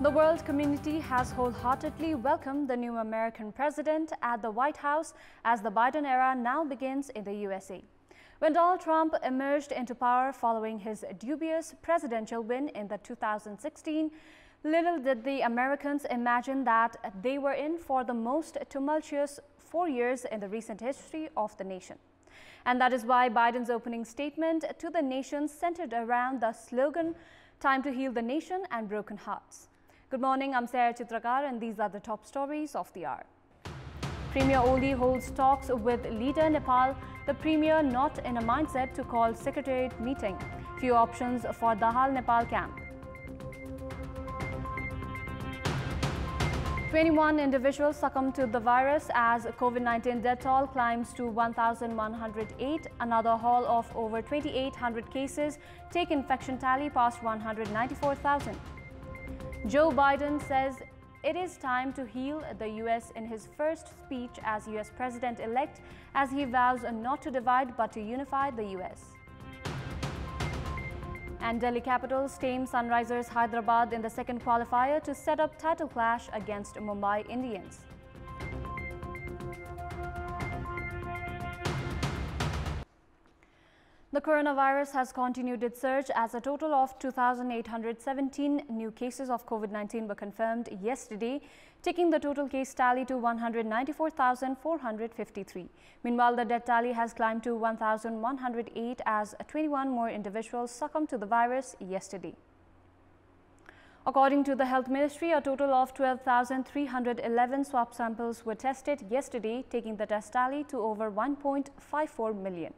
The world community has wholeheartedly welcomed the new American president at the White House as the Biden era now begins in the USA. When Donald Trump emerged into power following his dubious presidential win in the 2016, little did the Americans imagine that they were in for the most tumultuous 4 years in the recent history of the nation. And that is why Biden's opening statement to the nation centered around the slogan, "Time to heal the nation and broken hearts." Good morning, I'm Sarah Chitrakar and these are the top stories of the hour. Premier Oli holds talks with leader Nepal, the premier not in a mindset to call secretariat meeting. Few options for Dahal Nepal camp. 21 individuals succumbed to the virus as COVID-19 death toll climbs to 1,108. Another haul of over 2,800 cases take infection tally past 194,000. Joe Biden says it is time to heal the U.S. in his first speech as U.S. President-elect, as he vows not to divide but to unify the U.S. And Delhi Capitals tame Sunrisers Hyderabad in the second qualifier to set up title clash against Mumbai Indians. The coronavirus has continued its surge as a total of 2,817 new cases of COVID-19 were confirmed yesterday, taking the total case tally to 194,453. Meanwhile, the death tally has climbed to 1,108 as 21 more individuals succumbed to the virus yesterday. According to the Health Ministry, a total of 12,311 swab samples were tested yesterday, taking the test tally to over 1.54 million.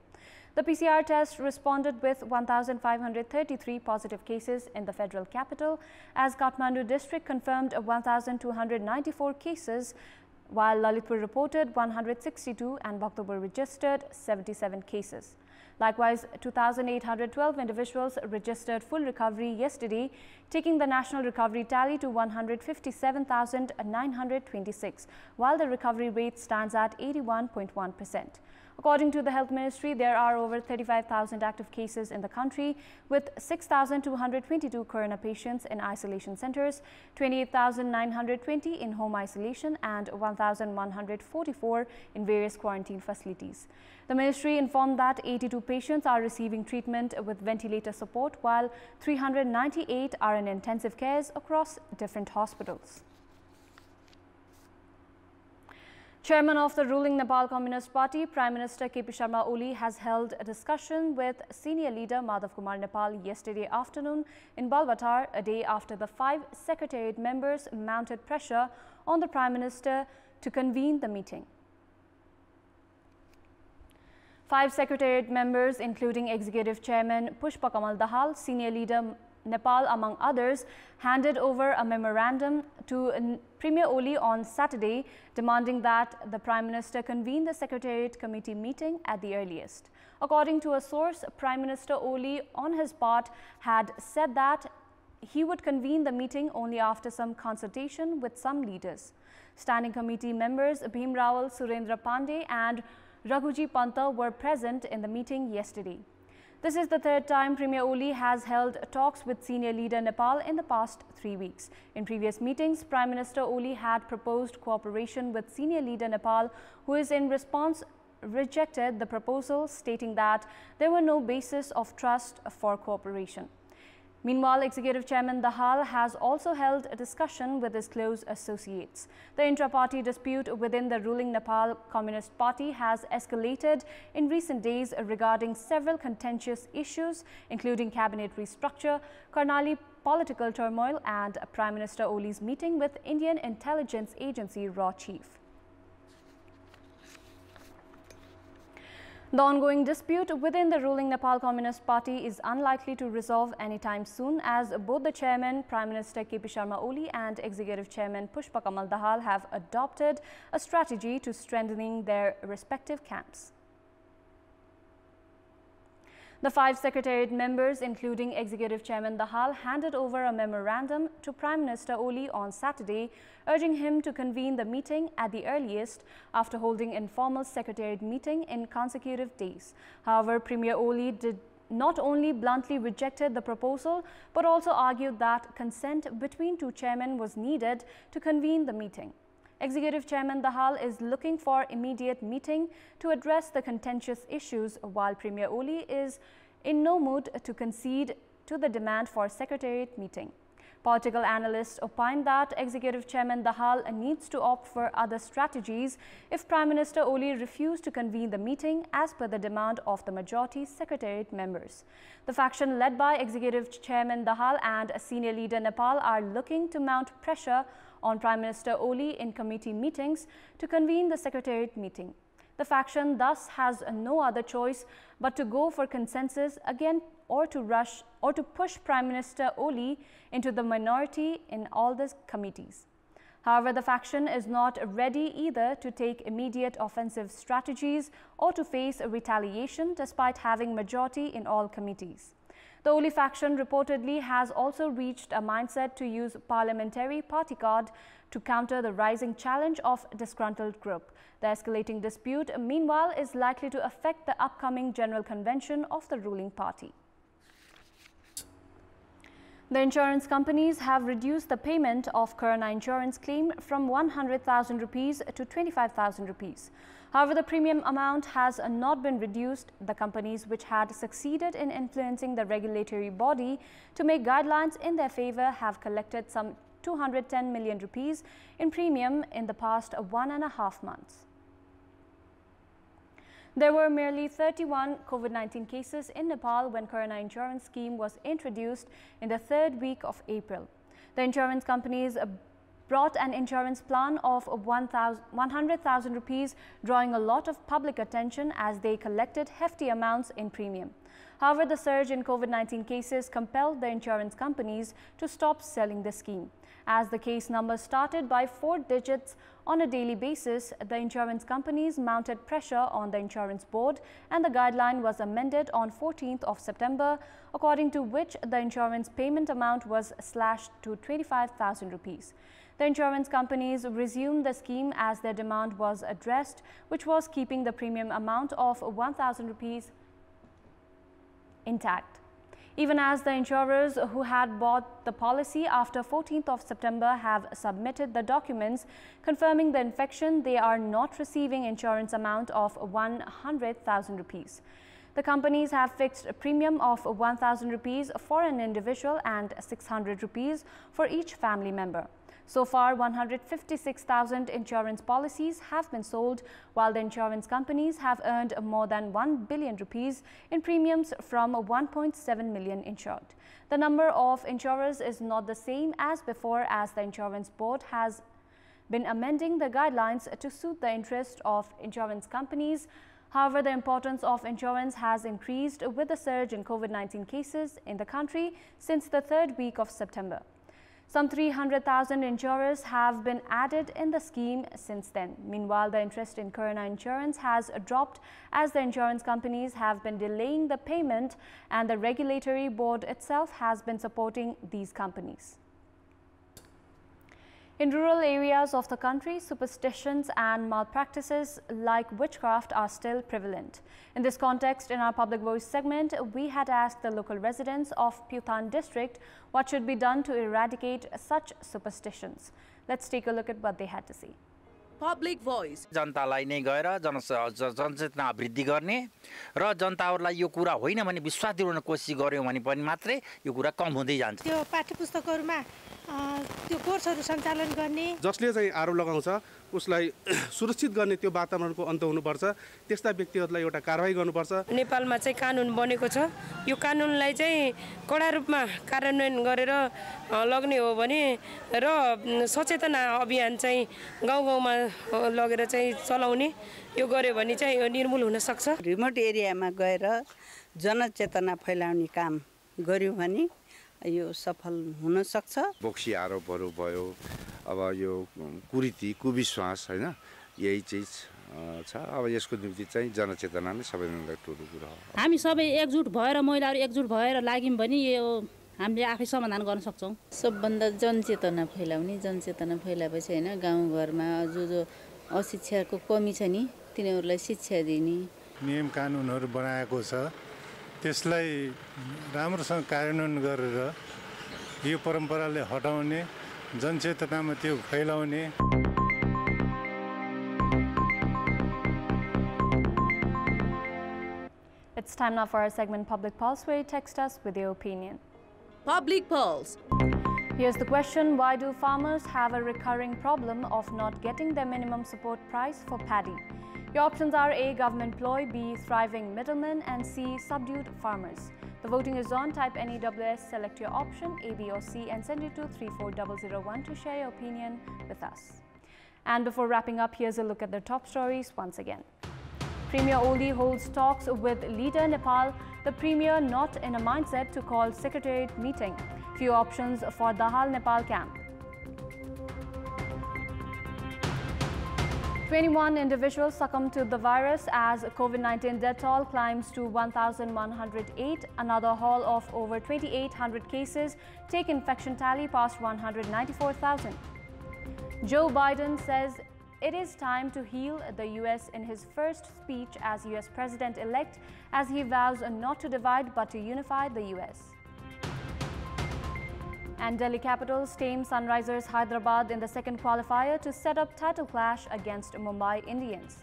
The PCR test responded with 1,533 positive cases in the federal capital, as Kathmandu district confirmed 1,294 cases, while Lalitpur reported 162 and Bhaktapur registered 77 cases. Likewise, 2,812 individuals registered full recovery yesterday, taking the national recovery tally to 157,926, while the recovery rate stands at 81.1%. According to the Health Ministry, there are over 35,000 active cases in the country, with 6,222 corona patients in isolation centers, 28,920 in home isolation and 1,144 in various quarantine facilities. The ministry informed that 82 patients are receiving treatment with ventilator support, while 398 are in intensive cares across different hospitals. Chairman of the ruling Nepal Communist Party, Prime Minister KP Sharma Oli has held a discussion with senior leader Madhav Kumar Nepal yesterday afternoon in Balbatar, a day after the 5 secretariat members mounted pressure on the Prime Minister to convene the meeting. 5 secretariat members, including Executive Chairman Pushpa Kamal Dahal, senior leader Nepal, among others, handed over a memorandum to Premier Oli on Saturday, demanding that the Prime Minister convene the Secretariat Committee meeting at the earliest. According to a source, Prime Minister Oli, on his part, had said that he would convene the meeting only after some consultation with some leaders. Standing Committee members Bhim Rawal, Surendra Pandey and Raghuji Panta were present in the meeting yesterday. This is the third time Premier Oli has held talks with senior leader Nepal in the past 3 weeks. In previous meetings, Prime Minister Oli had proposed cooperation with senior leader Nepal, who is in response rejected the proposal, stating that there were no basis of trust for cooperation. Meanwhile, Executive Chairman Dahal has also held a discussion with his close associates. The intra-party dispute within the ruling Nepal Communist Party has escalated in recent days regarding several contentious issues, including cabinet restructure, Karnali political turmoil and Prime Minister Oli's meeting with Indian Intelligence Agency RAW Chief. The ongoing dispute within the ruling Nepal Communist Party is unlikely to resolve anytime soon, as both the chairman, Prime Minister KP Sharma Oli, and Executive Chairman Pushpa Kamal Dahal have adopted a strategy to strengthening their respective camps. The 5 secretariat members, including Executive Chairman Dahal, handed over a memorandum to Prime Minister Oli on Saturday, urging him to convene the meeting at the earliest after holding informal secretariat meeting in consecutive days. However, Premier Oli did not only bluntly rejected the proposal, but also argued that consent between two chairmen was needed to convene the meeting. Executive Chairman Dahal is looking for immediate meeting to address the contentious issues, while Premier Oli is in no mood to concede to the demand for Secretariat meeting. Political analysts opine that Executive Chairman Dahal needs to opt for other strategies if Prime Minister Oli refused to convene the meeting as per the demand of the majority Secretariat members. The faction led by Executive Chairman Dahal and senior leader Nepal are looking to mount pressure on Prime Minister Oli in committee meetings to convene the Secretariat meeting. The faction thus has no other choice but to go for consensus again or to push Prime Minister Oli into the minority in all the committees. However, the faction is not ready either to take immediate offensive strategies or to face retaliation despite having majority in all committees. The Oli faction reportedly has also reached a mindset to use parliamentary party card to counter the rising challenge of disgruntled group. The escalating dispute, meanwhile, is likely to affect the upcoming general convention of the ruling party. The insurance companies have reduced the payment of Corona insurance claim from 100,000 rupees to 25,000 rupees. However, the premium amount has not been reduced. The companies which had succeeded in influencing the regulatory body to make guidelines in their favor have collected some 210 million rupees in premium in the past 1.5 months. There were merely 31 COVID-19 cases in Nepal when Corona insurance scheme was introduced in the third week of April. The insurance companies brought an insurance plan of 100,000 rupees, drawing a lot of public attention as they collected hefty amounts in premium. However, the surge in COVID-19 cases compelled the insurance companies to stop selling the scheme. As the case numbers started by 4 digits on a daily basis, the insurance companies mounted pressure on the insurance board and the guideline was amended on 14th of September, according to which the insurance payment amount was slashed to 25,000 rupees. The insurance companies resumed the scheme as their demand was addressed, which was keeping the premium amount of 1,000 rupees intact. Even as the insurers who had bought the policy after 14th of September have submitted the documents confirming the infection, they are not receiving insurance amount of 100,000 rupees. The companies have fixed a premium of 1,000 rupees for an individual and 600 rupees for each family member. So far, 156,000 insurance policies have been sold, while the insurance companies have earned more than 1 billion rupees in premiums from 1.7 million insured. The number of insurers is not the same as before, as the insurance board has been amending the guidelines to suit the interest of insurance companies. However, the importance of insurance has increased with the surge in COVID-19 cases in the country since the third week of September. Some 300,000 insurers have been added in the scheme since then. Meanwhile, the interest in Corona insurance has dropped as the insurance companies have been delaying the payment and the regulatory board itself has been supporting these companies. In rural areas of the country, superstitions and malpractices like witchcraft are still prevalent. In this context, in our Public Voice segment, we had asked the local residents of Pyuthan district what should be done to eradicate such superstitions. Let's take a look at what they had to say. Public Voice. जनतालाई नै गएर जनचेतना वृद्धि गर्ने र जनताहरूलाई यो कुरा होइन भने विश्वास दिलाउन कोसिस गर्यो भने पनि मात्रै यो कुरा कम हुँदै जान्छ। त्यो पाठ्यपुस्तकहरुमा त्यो कोर्सहरु सञ्चालन गर्ने जसले चाहिँ आरोप लगाउँछ उसलाई सुरक्षित गर्ने त्यो वातावरणको अन्त हुनुपर्छ। त्यस्ता व्यक्तिहरुलाई एउटा कारबाही गर्नुपर्छ। नेपालमा चाहिँ कानुन बनेको छ। यो कानुनलाई चाहिँ कडा रूपमा कार्यान्वयन गरेर लग्ने हो भने र सचेतना अभियान चाहिँ गाउँ-गाउँमा लगेर चाहिँ चलाउने यो गर्यो भने चाहिँ यो निर्मूल हुन सक्छ। रिमोट एरियामा गएर जनचेतना फैलाउने काम गर्यो भने यो सफल हुन सक्छ। बोक्सी आरोपहरु भयो, अब यो कुरीति कुविश्वास हैन यही चीज छ। अब यसको निम्ति चाहिँ जनचेतना नै सबैभन्दा ठूलो कुरा हो। हामी सबै एकजुट भएर महिलाहरु एकजुट भएर लाग्यौं भने यो हामीले आफै समाधान गर्न सक्छौं। सबभन्दा जनचेतना फैलाउने, जनचेतना फैलाएपछि हैन गाउँघरमा जो अशिक्षाको कमी छ नि तिनीहरुलाई शिक्षा दिने नियम कानुनहरु बनाएको छ त्यसलाई राम्रोसँग कार्यान्वयन गरेर यो परम्पराले हटाउने जनचेतनामा त्यो फैलाउने It's time now for our segment Public Pulse, where you text us with your opinion. Public Pulse. Here's the question: why do farmers have a recurring problem of not getting their minimum support price for paddy? Your options are A, government ploy, B, thriving middlemen, and C, subdued farmers. The voting is on. Type NEWS, select your option A, B or C and send it to 34001 to share your opinion with us. And before wrapping up, here's a look at the top stories once again. Premier Oli holds talks with leader Nepal. The Premier not in a mindset to call Secretariat meeting. Few options for Dahal Nepal camp. 21 individuals succumbed to the virus as COVID-19 death toll climbs to 1,108. Another haul of over 2,800 cases take infection tally past 194,000. Joe Biden says it is time to heal the U.S. in his first speech as U.S. President-elect, as he vows not to divide but to unify the U.S. And Delhi Capitals tame Sunrisers Hyderabad in the second qualifier to set up title clash against Mumbai Indians.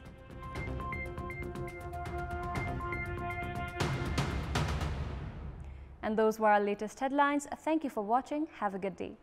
And those were our latest headlines. Thank you for watching. Have a good day.